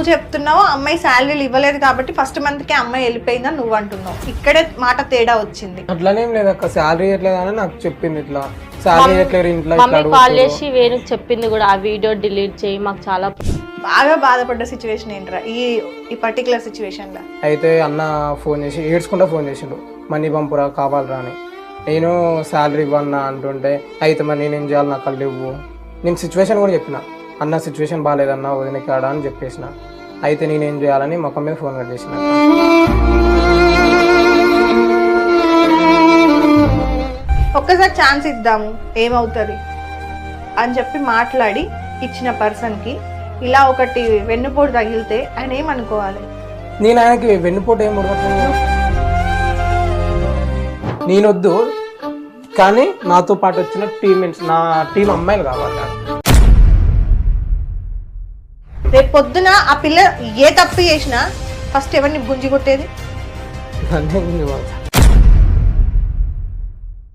చెప్తున్నావు అమ్మాయి శాలరీలు ఇవ్వలేదు కాబట్టి ఫస్ట్ మంత్ కి అమ్మాయి వెళ్ళిపోయిందని నువ్వు అంటున్నావు. ఇక్కడే మాట తేడా వచ్చింది. అట్లానేం లేదు అక్క, శాలరీ ఇవ్వట్లేదని నాకు చెప్పింది. ఇట్లా శాలరీ ఇవ్వట్లేదు ఇంట్లో మమ్మీ కాల్ చేసి వేణుకి చెప్పింది కూడా, ఆ వీడియో డిలీట్ చేయి, మాకు చాలా బాగా బాధపడ్డ సిచ్యువేషన్ ఏంట్రా ఈ పర్టికులర్ సిచ్యువేషన్ లో? అయితే అన్న ఫోన్ చేసి ఏడ్చుకుంటా ఫోన్ చేసిండు, మనీ పంపురా కావాలరా అని. నేను శాలరీ ఇవ్వన్నా అంటుంటే అయితే మరి నేనేం చేయాలి, నాకు కళ్ళు ఇవ్వు. నేను సిచ్యువేషన్ కూడా చెప్పిన, అన్న సిచ్యువేషన్ బాగాలేదన్న వదిన కాడా అని చెప్పేసిన. అయితే నేనేం చేయాలని ముఖం మీద ఫోన్ కట్ చేసిన. ఒక్కసారి ఛాన్స్ ఇద్దాము ఏమవుతుంది అని చెప్పి మాట్లాడి ఇచ్చిన పర్సన్కి ఇలా ఒకటి వెన్నుపోటు తగిలితే ఆయన ఏమనుకోవాలి? నేను ఆయనకి వెన్నుపోటు ఏం ఉడకట్లేదు, నేనొద్దు, కానీ నాతో పాటు వచ్చిన టీమ్మేట్స్, నా టీం అమ్మాయిలు కావాలి. రేపు పొద్దున ఆ పిల్ల ఏ తప్పు చేసినా ఫస్ట్ ఎవరిని గుంజి కొట్టేది? నన్నే గుంజి కొడతా.